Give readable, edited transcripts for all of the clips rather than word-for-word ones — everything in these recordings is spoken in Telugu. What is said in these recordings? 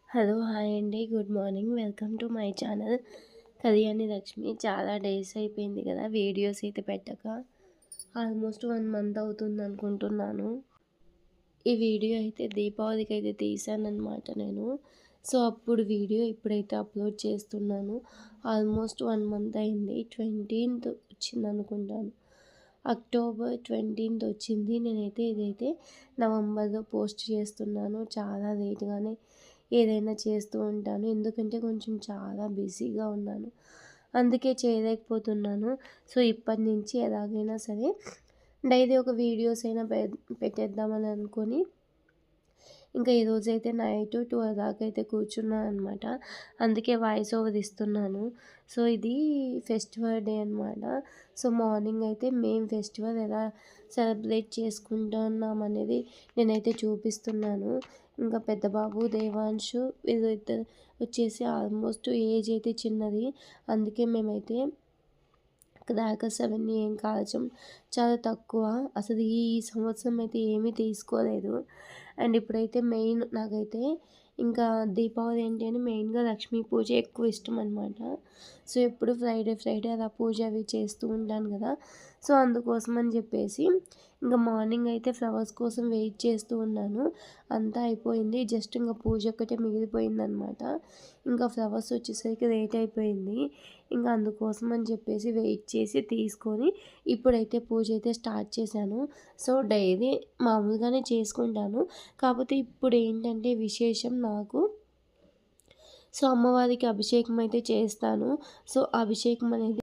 హలో హాయ్ అండి. Good morning. Welcome to my channel Kalyani Lakshmi. చాలా డేస్ అయిపోయింది కదా వీడియోస్ అయితే పెట్టక. ఆల్మోస్ట్ 1 మంత్ అవుతుంది అనుకుంటున్నాను. ఈ వీడియో అయితే దీపావళికి అయితే తీసానన్నమాట నేను. సో అప్పుడు వీడియో ఇప్పుడైతే అప్లోడ్ చేస్తున్నాను. ఆల్మోస్ట్ 1 మంత్ అయింది. 20th వచ్చింది అనుకుంటాను. అక్టోబర్ 20th వచ్చింది. నేనైతే ఇదైతే నవంబర్లో పోస్ట్ చేస్తున్నాను. చాలా లేట్గానే ఏదైనా చేస్తూ ఉంటాను. ఎందుకంటే కొంచెం చాలా బిజీగా ఉన్నాను. అందుకే చేయలేకపోతున్నాను. సో ఇప్పటి నుంచి ఎలాగైనా సరే డైలీ ఒక వీడియోస్ అయినా పెట్టేద్దామని అనుకొని ఇంకా ఈరోజైతే నైట్ 12 దాకా అయితే కూర్చున్నాను అనమాట. అందుకే వాయిస్ ఓవర్ ఇస్తున్నాను. సో ఇది ఫెస్టివల్ డే అనమాట. సో మార్నింగ్ అయితే మేము ఫెస్టివల్ ఎలా సెలబ్రేట్ చేసుకుంటున్నాం అనేది నేనైతే చూపిస్తున్నాను. ఇంకా పెద్ద బాబు దేవాంశు వీళ్ళిద్దరు వచ్చేసి ఆల్మోస్ట్ ఏజ్ అయితే చిన్నది. అందుకే మేమైతే క్రాకర్స్ అవన్నీ ఏం కాల్చం. చాలా తక్కువ. అసలు ఈ సంవత్సరం అయితే ఏమీ తీసుకోలేదు. అండ్ ఇప్పుడైతే మెయిన్ నాకైతే ఇంకా దీపావళి ఏంటంటే మెయిన్గా లక్ష్మీ పూజ ఎక్కువ ఇష్టం అనమాట. సో ఎప్పుడు ఫ్రైడే అలా పూజ అవి చేస్తూ ఉంటాను కదా. సో అందుకోసం అని చెప్పేసి ఇంకా మార్నింగ్ అయితే ఫ్లవర్స్ కోసం వెయిట్ చేస్తూ ఉన్నాను. అంతా అయిపోయింది. జస్ట్ ఇంకా పూజ ఒక్కటే మిగిలిపోయిందనమాట. ఇంకా ఫ్లవర్స్ వచ్చేసరికి లేట్ అయిపోయింది. ఇంకా అందుకోసం అని చెప్పేసి వెయిట్ చేసి తీసుకొని ఇప్పుడైతే పూజ అయితే స్టార్ట్ చేశాను. సో డైలీ మామూలుగానే చేసుకుంటాను. కాకపోతే ఇప్పుడు ఏంటంటే విశేషం నాకు. సో అమ్మవారికి అభిషేకం అయితే చేస్తాను. సో అభిషేకం అనేది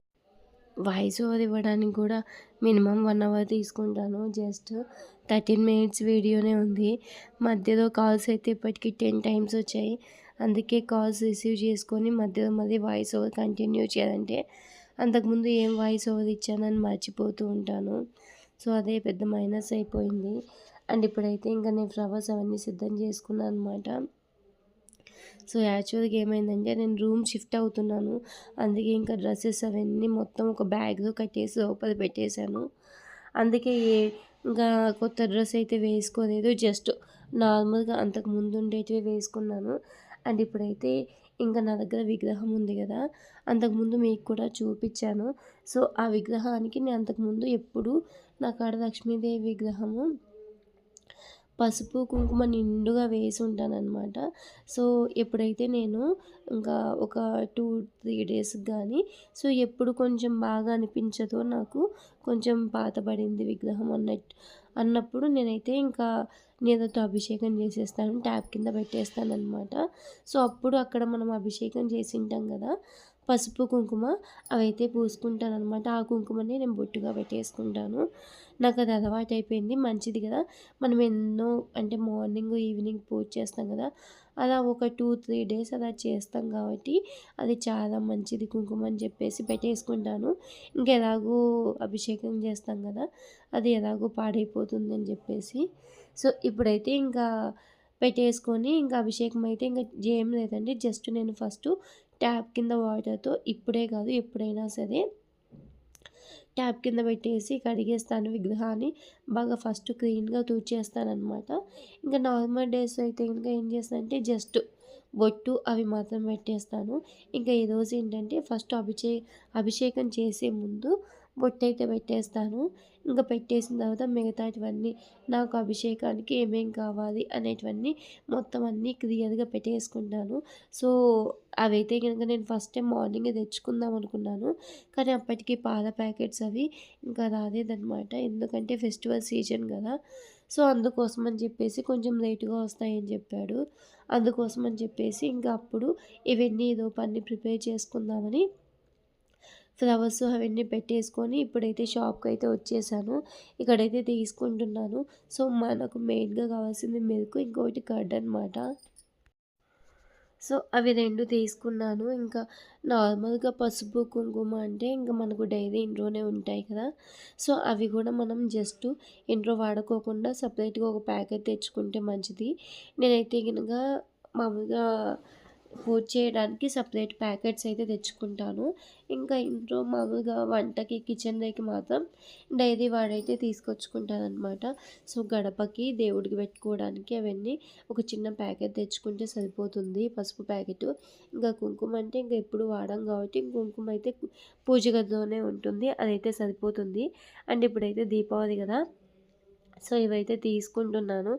వాయిస్ ఓవర్ ఇవ్వడానికి కూడా మినిమం 1 అవర్ తీసుకుంటాను. జస్ట్ 13 మినిట్స్ వీడియోనే ఉంది. మధ్యలో కాల్స్ అయితే ఇప్పటికి 10 టైమ్స్ వచ్చాయి. అందుకే కాల్స్ రిసీవ్ చేసుకొని మధ్యలో మళ్ళీ వాయిస్ ఓవర్ కంటిన్యూ చేయాలంటే అంతకుముందు ఏం వాయిస్ ఓవర్ ఇచ్చానని మర్చిపోతూ ఉంటాను. సో అదే పెద్ద మైనస్ అయిపోయింది. అండ్ ఇప్పుడైతే ఇంకా నేను ఫ్లవర్స్ అవన్నీ సిద్ధం చేసుకున్నాను అనమాట. సో యాక్చువల్గా ఏమైందంటే నేను రూమ్ షిఫ్ట్ అవుతున్నాను. అందుకే ఇంకా డ్రెస్సెస్ అవన్నీ మొత్తం ఒక బ్యాగ్లో కట్టేసి లోపల పెట్టేశాను. అందుకే ఇంకా కొత్త డ్రెస్ అయితే వేసుకోలేదు. జస్ట్ నార్మల్గా అంతకు ముందు ఉండేటివి వేసుకున్నాను. అండ్ ఇప్పుడైతే ఇంకా నా దగ్గర విగ్రహం ఉంది కదా, అంతకుముందు మీకు కూడా చూపించాను. సో ఆ విగ్రహానికి నేను అంతకుముందు ఎప్పుడు నా కాడ లక్ష్మీదేవి విగ్రహము పసుపు కుంకుమ నిండుగా వేసి ఉంటానన్నమాట. సో ఎప్పుడైతే నేను ఇంకా ఒక 2-3 డేస్కి కానీ సో ఎప్పుడు కొంచెం బాగా అనిపించదో నాకు కొంచెం పాతబడింది విగ్రహం అన్నప్పుడు నేనైతే ఇంకా నీళ్ళతో అభిషేకం చేసేస్తాను. ట్యాప్ కింద పెట్టేస్తానన్నమాట. సో అప్పుడు అక్కడ మనం అభిషేకం చేసి ఉంటాం కదా, పసుపు కుంకుమ అవైతే పూసుకుంటానన్నమాట. ఆ కుంకుమని నేను బొట్టుగా పెట్టేసుకుంటాను. నాకు అది అలవాటు అయిపోయింది. మంచిది కదా. మనం ఎన్నో అంటే మార్నింగ్ ఈవినింగ్ పూజ చేస్తాం కదా, అలా ఒక 2-3 డేస్ అలా చేస్తాం కాబట్టి అది చాలా మంచిది కుంకుమ అని చెప్పేసి పెట్టేసుకుంటాను. ఇంకెలాగో అభిషేకం చేస్తాం కదా, అది ఎలాగో పాడైపోతుంది అని చెప్పేసి సో ఇప్పుడైతే ఇంకా పెట్టేసుకొని ఇంకా అభిషేకం అయితే ఇంకా ఏం లేదండి. జస్ట్ నేను ఫస్ట్ ట్యాప్ కింద వాటర్తో ఇప్పుడే కాదు ఎప్పుడైనా సరే ట్యాప్ కింద పెట్టేసి కడిగేస్తాను విగ్రహాన్ని. బాగా ఫస్ట్ క్లీన్‌గా తుడిచేస్తాననమాట. ఇంకా నార్మల్ డేస్ అయితే గనుక ఏం చేస్తానంటే జస్ట్ బొట్టు అవి మాత్రం పెట్టేస్తాను. ఇంకా ఈరోజు ఏంటంటే ఫస్ట్ అభిషేకం చేసే ముందు బొట్టయితే పెట్టేస్తాను. ఇంకా పెట్టేసిన తర్వాత మిగతాటివన్నీ నాకు అభిషేకానికి ఏమేం కావాలి అనేటివన్నీ మొత్తం అన్నీ క్లియర్‌గా పెట్టేసుకుంటాను. సో అవైతే గనుక నేను ఫస్ట్ టైం మార్నింగే తెచ్చుకుందాం అనుకున్నాను. కానీ అప్పటికి పాల ప్యాకెట్స్ అవి ఇంకా రాలేదనమాట. ఎందుకంటే ఫెస్టివల్ సీజన్ కదా. సో అందుకోసం అని చెప్పేసి కొంచెం లేట్‌గా వస్తాయని చెప్పాడు. అందుకోసం అని చెప్పేసి ఇంకా అప్పుడు ఇవన్నీ ఈలోపు అన్నీ ప్రిపేర్ చేసుకుందామని ఫ్లవర్స్ అవన్నీ పెట్టేసుకొని ఇప్పుడైతే షాప్‌కైతే వచ్చేసాను. ఇక్కడైతే తీసుకుంటున్నాను. సో మనకు మెయిన్‌గా కావాల్సింది మిల్క్, ఇంకొకటి కర్డ్ అనమాట. సో అవి 2 తీసుకున్నాను. ఇంకా నార్మల్‌గా పసుపు, కుంకుమ అంటే ఇంక మనకు డైలీ ఇంట్లోనే ఉంటాయి కదా. సో అవి కూడా మనం జస్ట్ ఇంట్లో వాడుకోకుండా సపరేట్‌గా ఒక ప్యాకెట్ తెచ్చుకుంటే మంచిది. నేనైతే గనుక మామూలుగా పూజ చేయడానికి సెపరేట్ ప్యాకెట్స్ అయితే తెచ్చుకుంటాను. ఇంకా ఇంట్లో మామూలుగా వంటకి కిచెన్‌లోకి మాత్రం డైలీ వాడైతే తీసుకొచ్చుకుంటాననమాట. సో, గడపకి దేవుడికి పెట్టుకోవడానికి అవన్నీ ఒక చిన్న ప్యాకెట్ తెచ్చుకుంటే సరిపోతుంది. పసుపు ప్యాకెటు. ఇంకా కుంకుమ అంటే ఇంక ఎప్పుడు వాడం కాబట్టి కుంకుమ అయితే పూజ గదిలోనే ఉంటుంది. అదైతే సరిపోతుంది. అండ్ ఇప్పుడైతే దీపావళి కదా! సో, ఇవైతే తీసుకుంటున్నాను.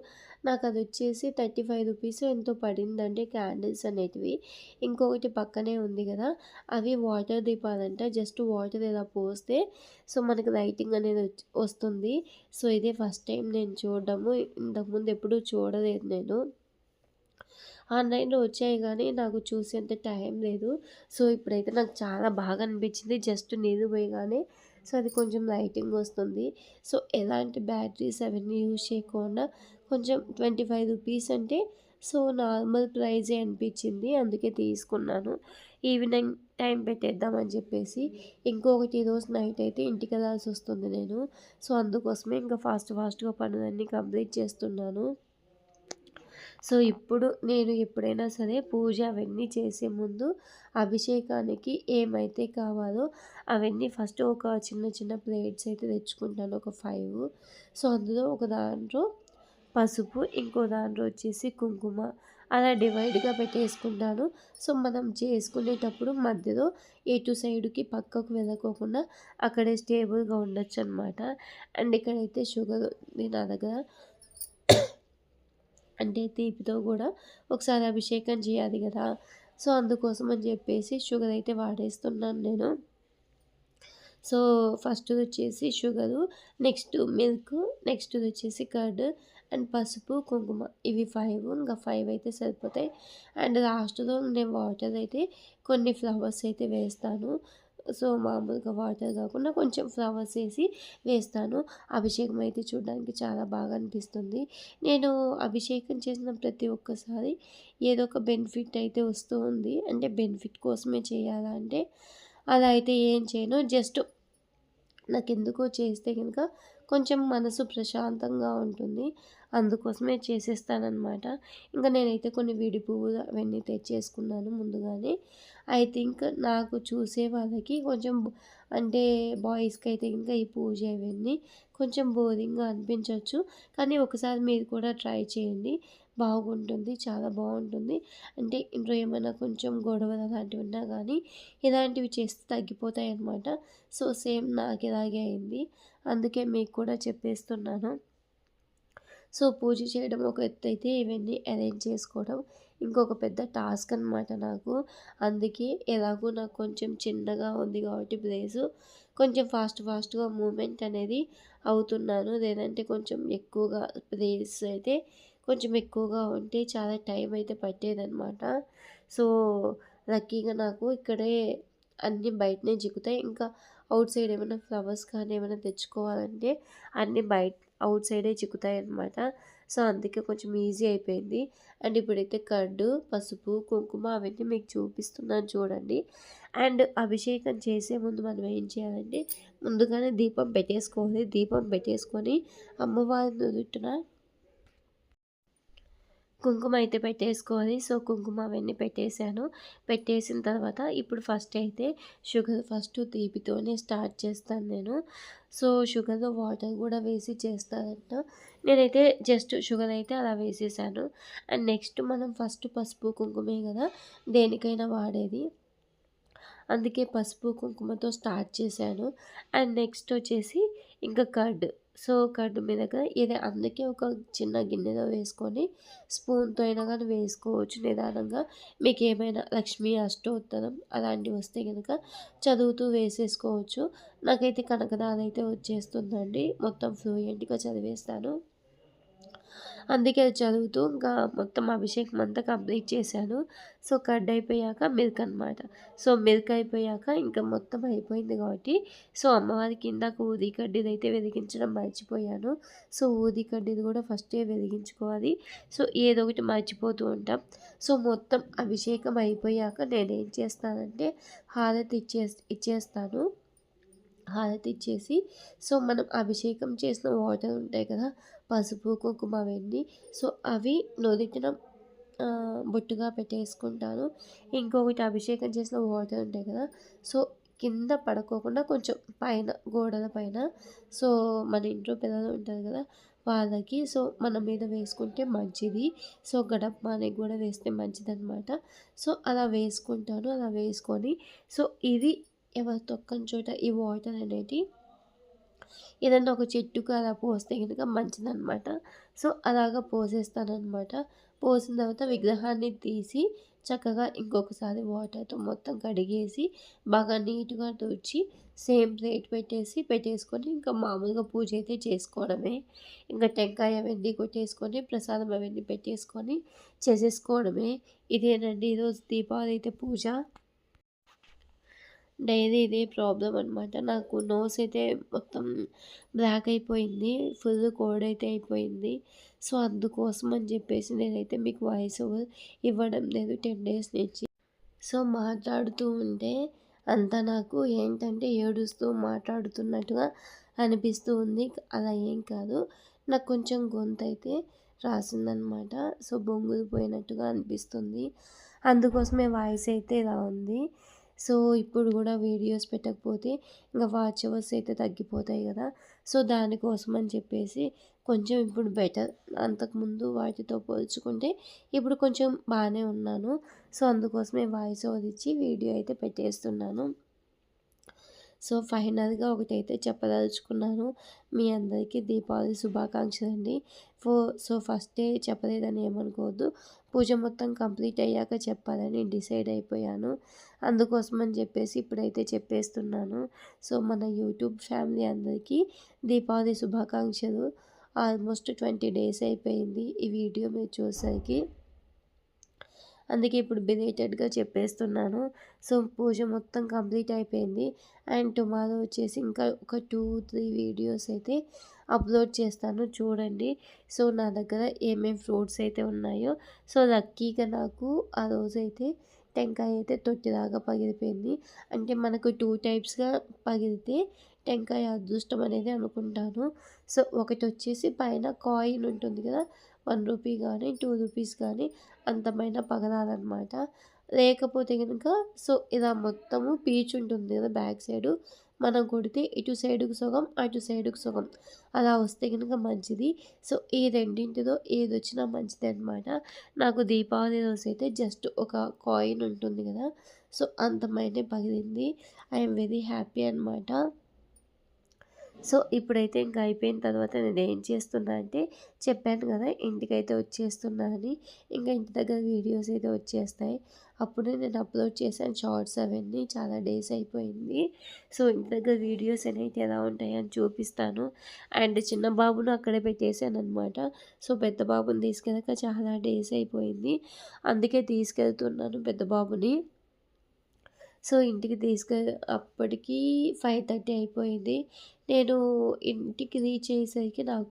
నాకదొచ్చేసి రూ. 35 ఎంతో పడిందండి క్యాండిల్స్ అనేటివి. ఇంకొకటి పక్కనే ఉంది గదా! అవి వాటర్ దీపాలంట. జస్ట్ వాటర్ ఇలా పోస్తే సో, మనకి లైటింగ్ అనేది వస్తుంది. సో, ఇదే ఫస్ట్ టైం నేను చూడడము. ఇంతకుముందు ఎప్పుడూ చూడలేదు నేను. ఆన్‌లైన్‌లో వచ్చాయి గానీ, నాకు చూసేంత టైం లేదు. సో, ఇప్పుడైతే నాకు చాలా బాగా అనిపించింది. జస్ట్ నీళ్ళు పోయగానే సో, అది కొంచెం లైటింగ్ వస్తుంది. సో, ఎలాంటి బ్యాటరీస్ అవన్నీ యూజ్ చేయకుండా కొంచెం రూ. 25 అంటే సో, నార్మల్ ప్రైజే అనిపించింది. అందుకే తీసుకున్నాను. ఈవినింగ్ టైం పెట్టేద్దామని చెప్పేసి. ఇంకొకటి ఈరోజు నైట్ అయితే ఇంటికెళ్ళాల్సొస్తుంది నేను. సో, అందుకోసమే ఇంకా ఫాస్ట్‌గా పనులన్నీ కంప్లీట్ చేస్తున్నాను. సో, ఇప్పుడు నేను ఎప్పుడైనా సరే పూజ అవన్నీ చేసే ముందు అభిషేకానికి ఏమైతే కావాలో అవన్నీ ఫస్ట్ ఒక చిన్న ప్లేట్స్ అయితే తెచ్చుకుంటాను. ఒక 5. సో, అందులో ఒక దాంట్లో పసుపు, ఇంకో దాంట్లో వచ్చేసి కుంకుమ అలా డివైడ్‌గా పెట్టేసుకుంటాను. సో, మనం చేసుకునేటప్పుడు మధ్యలో ఎటు సైడ్‌కి పక్కకు వెళ్ళకోకుండా అక్కడే స్టేబుల్‌గా ఉండొచ్చనమాట. అండ్ ఇక్కడైతే షుగర్ ఉంది నా దగ్గర. అంటే తీపితో కూడా ఒకసారి అభిషేకం చేయాలి కదా! సో, అందుకోసం అని చెప్పేసి షుగర్ అయితే వాడేస్తున్నాను నేను. సో, ఫస్ట్‌దొచ్చేసి షుగరు, నెక్స్ట్ మిల్క్, నెక్స్ట్‌దొచ్చేసి కర్డ్ అండ్ పసుపు, కుంకుమ ఇవి 5 ఇంకా 5 అయితే సరిపోతాయి. అండ్ లాస్ట్‌లో నేను వాటర్ అయితే కొన్ని ఫ్లవర్స్ అయితే వేస్తాను. సో, మామూలుగా వాటర్ కాకుండా కొంచెం ఫ్లవర్స్ ఏసి వేస్తాను. అభిషేకం అయితే చూడడానికి చాలా బాగా అనిపిస్తుంది. నేను అభిషేకం చేసిన ప్రతి ఒక్కసారి ఏదో ఒక బెనిఫిట్ అయితే వస్తూ ఉంది. అంటే బెనిఫిట్ కోసమే చేయాలా అంటే అలా అయితే ఏం చేయను. జస్ట్ నాకెందుకో చేస్తే గనుక కొంచెం మనసు ప్రశాంతంగా ఉంటుంది. అందుకోసమే చేసేస్తాననమాట. ఇంక నేనైతే కొన్ని విడి పువ్వులు అవన్నీ తెచ్చేసుకున్నాను ముందుగానే. ఐ థింక్ నాకు చూసే వాళ్ళకి కొంచెం అంటే బాయ్స్‌కైతే ఇంకా ఈ పూజ ఇవన్నీ కొంచెం బోరింగ్‌గా అనిపించొచ్చు. కానీ ఒకసారి మీరు కూడా ట్రై చేయండి. బాగుంటుంది. చాలా బావుంటుంది. అంటే ఇంట్లో ఏమైనా కొంచెం గొడవలు అలాంటివి ఉన్నా గానీ ఇలాంటివి చేస్తే తగ్గిపోతాయన్నమాట. సో, సేమ్ నాకిలాగే అయింది. అందుకే మీకు కూడా చెప్పేస్తున్నాను. సో, పూజ చేయడం ఒక ఎత్తయితే ఇవన్నీ అరేంజ్ చేసుకోవడం ఇంకొక పెద్ద టాస్క్ అనమాట నాకు. అందుకే ఎలాగో నాకు కొంచెం చిన్నగా ఉంది కాబట్టి ప్లేసు కొంచెం ఫాస్ట్‌గా మూవ్‌మెంట్ అనేది అవుతున్నాను. లేదంటే కొంచెం ఎక్కువగా ప్లేస్ అయితే కొంచెం ఎక్కువగా ఉంటే చాలా టైం అయితే పట్టేదనమాట. సో, లక్కీగా నాకు ఇక్కడే అన్నీ బయటనే చిక్కుతాయి. ఇంకా ఔట్ సైడ్ ఏమైనా ఫ్లవర్స్ కానీ ఏమైనా తెచ్చుకోవాలంటే అన్నీ ఔట్ సైడే చిక్కుతాయన్నమాట. సో, అందుకే కొంచెం ఈజీ అయిపోయింది. అండ్ ఇప్పుడైతే కర్డు, పసుపు, కుంకుమ అవన్నీ మీకు చూపిస్తున్నాను చూడండి. అండ్ అభిషేకం చేసే ముందు మనం ఏం చేయాలంటే ముందుగానే దీపం పెట్టేసుకోవాలి. దీపం పెట్టేసుకొని అమ్మవారి నుదుటిన కుంకుమ అయితే పెట్టేసుకోవాలి. సో, కుంకుమ అవన్నీ పెట్టేసాను. పెట్టేసిన తర్వాత ఇప్పుడు ఫస్ట్ అయితే ఫస్ట్ తీపితోనే స్టార్ట్ చేస్తాను నేను. సో, షుగర్‌లో వాటర్ కూడా వేసి చేస్తారంట. నేనైతే జస్ట్ షుగర్ అయితే అలా వేసేసాను. అండ్ నెక్స్ట్ మనం ఫస్ట్ పసుపు, కుంకుమే కదా దేనికైనా వాడేది. అందుకే పసుపు, కుంకుమతో స్టార్ట్ చేశాను. అండ్ నెక్స్ట్ వచ్చేసి ఇంకా కర్డ్. సో, కర్డ్ మీదగా ఇది అందుకే ఒక చిన్న గిన్నెలో వేసుకొని స్పూన్‌తో అయినా గానీ వేసుకోవచ్చు నిదానంగా. మీకేమైనా లక్ష్మీ అష్టోత్తరం అలాంటివి వస్తే గనక చదువుతూ వేసేసుకోవచ్చు. నాకైతే కనకదారయితే వచ్చేస్తుందండి. మొత్తం ఫ్లూయెంట్‌గా చదివేస్తాను. అందుకే అది చదువుతూ ఇంకా మొత్తం అభిషేకం అంతా కంప్లీట్ చేశాను. సో, కర్డ్ అయిపోయాక మిల్క్ అనమాట. సో, మిల్క్ అయిపోయాక ఇంకా మొత్తం అయిపోయింది కాబట్టి సో, అమ్మవారికి ఇందాక ఊది కడ్డీదైతే వెలిగించడం మర్చిపోయాను. సో, ఊది కడ్డీది కూడా ఫస్టే వెలిగించుకోవాలి. సో, ఏదో ఒకటి మర్చిపోతూ ఉంటాం. సో, మొత్తం అభిషేకం అయిపోయాక నేనేం చేస్తానంటే హారతి ఇచ్చేస్తాను. హారతి ఇచ్చేసి సో, మనం అభిషేకం చేసిన వాటర్ ఉంటాయి కదా! పసుపు, కుంకుమ అవన్నీ. సో, అవి నుదిటిన బొట్టుగా పెట్టేసుకుంటాను. ఇంకొకటి అభిషేకం చేసిన వాటర్ ఉంటాయి కదా! సో, కింద పడుకోకుండా కొంచెం పైన గోడల పైన సో, మన ఇంట్లో పిల్లలు ఉంటారు కదా! వాళ్ళకి సో, మన మీద వేసుకుంటే మంచిది. సో, గడపమానికి కూడా వేస్తే మంచిదనమాట. సో, అలా వేసుకుంటాను. అలా వేసుకొని సో, ఇది ఎవరు తొక్కని చోట ఈ వాటర్ అనేది ఏదన్నా ఒక చెట్టుకు అలా పోస్తే గనుక మంచిదనమాట. సో, అలాగా పోసేస్తాననమాట. పోసిన తర్వాత విగ్రహాన్ని తీసి చక్కగా ఇంకొకసారి వాటర్‌తో మొత్తం కడిగేసి బాగా నీట్‌గా తుడిచి సేమ్ ప్లేట్ పెట్టేసుకొని ఇంకా మామూలుగా పూజ అయితే చేసుకోవడమే. ఇంకా టెంకాయ అవన్నీ కొట్టేసుకొని ప్రసాదం అవన్నీ పెట్టేసుకొని చేసేసుకోవడమే. ఇదేనండి ఈరోజు దీపావళి అయితే పూజ. డైలీ ఇదే ప్రాబ్లమ్ అనమాట. నాకు నోస్ అయితే మొత్తం బ్లాక్ అయిపోయింది. ఫుల్ కోల్డ్ అయితే అయిపోయింది. సో, అందుకోసం అని చెప్పేసి నేనైతే మీకు వాయిస్ ఓవర్ ఇవ్వడం లేదు 10 డేస్ నుంచి. సో, మాట్లాడుతూ ఉంటే అంతా నాకు ఏంటంటే ఏడుస్తూ మాట్లాడుతున్నట్టుగా అనిపిస్తూ ఉంది. అలా ఏం కాదు. నాకు కొంచెం గొంతయితే రాసిందనమాట. సో, బొంగులు పోయినట్టుగా అనిపిస్తుంది. అందుకోసమే వాయిస్ అయితే ఇలా ఉంది. సో, ఇప్పుడు గూడా వీడియోస్ పెట్టకపోతే ఇంక వాచ్ అవర్స్ అయితే తగ్గిపోతాయి గదా! సో, దానికోసం అని చెప్పేసి కొంచెం ఇప్పుడు బెటర్. అంతకుముందు వాటితో పోల్చుకుంటే ఇప్పుడు కొంచెం బానే ఉన్నాను. సో, అందుకోసమే వాయిస్ ఓవర్ ఇచ్చి వీడియో అయితే పెట్టేస్తున్నాను. సో, ఫైనల్‌గా ఒకటైతే చెప్పదలుచుకున్నాను. మీ అందరికీ దీపావళి శుభాకాంక్షలండి. సో, ఫస్టే చెప్పలేదని ఏమనుకోవద్దు. పూజ మొత్తం కంప్లీట్ అయ్యాక చెప్పాలని డిసైడ్ అయిపోయాను. అందుకోసమని చెప్పేసి ఇప్పుడైతే చెప్పేస్తున్నాను. సో, మన యూట్యూబ్ ఫ్యామిలీ అందరికీ దీపావళి శుభాకాంక్షలు. ఆల్మోస్ట్ 20 డేస్ అయిపోయింది ఈ వీడియో మీరు చూసేసరికి. అందుకే ఇప్పుడు బిలేటెడ్‌గా చెప్పేస్తున్నాను. సో, పూజ మొత్తం కంప్లీట్ అయిపోయింది. అండ్ టుమారో వచ్చేసి ఇంకా ఒక 2, 3 వీడియోస్ అయితే అప్లోడ్ చేస్తాను చూడండి. సో, నా దగ్గర ఏమేం ఫ్రూట్స్ అయితే ఉన్నాయో సో, లక్కీగా నాకు ఆ రోజైతే టెంకాయ అయితే తొట్టిలాగా పగిలిపోయింది. అంటే మనకు 2 టైప్స్‌గా పగిలితే టెంకాయ అదృష్టం అనేది అనుకుంటాను. సో, ఒకటొచ్చేసి పైన కాయిన్ ఉంటుంది కదా! 1 రూపీ గానీ, 2 రూపీస్ కానీ అంతమైన పగలాలనమాట. లేకపోతే గనుక సో, ఇలా మొత్తము పీచు ఉంటుంది కదా! బ్యాక్ సైడు మనం కొడితే ఇటు సైడుకి సగం, అటు సైడుకి సగం అలా వస్తే గనుక మంచిది. సో, ఈ రెండింటిలో ఏదొచ్చినా మంచిదే అనమాట. నాకు దీపావళి రోజైతే జస్ట్ ఒక కాయిన్ ఉంటుంది కదా! సో, అంతమైనే పగిలింది. ఐఎమ్ వెరీ హ్యాపీ అనమాట. సో, ఇప్పుడైతే ఇంక అయిపోయిన తర్వాత నేనేం చేస్తున్నా అంటే, చెప్పాను కదా! ఇంటికైతే వచ్చేస్తున్నా అని. ఇంక ఇంటి దగ్గర వీడియోస్ అయితే వచ్చేస్తాయి. అప్పుడే నేను అప్లోడ్ చేశాను షార్ట్స్ అవన్నీ. చాలా డేస్ అయిపోయింది. సో, ఇంటి దగ్గర వీడియోస్ అనేవి ఎలా ఉంటాయని చూపిస్తాను. అండ్ చిన్న బాబును అక్కడే పెట్టేశాననమాట. సో, పెద్ద బాబుని తీసుకెళ్ళక చాలా డేస్ అయిపోయింది. అందుకే తీసుకెళ్తున్నాను పెద్ద బాబుని. సో, ఇంటికి అప్పటికి 5:30 అయిపోయింది. నేను ఇంటికి రీచ్ అయ్యేసరికి నాకు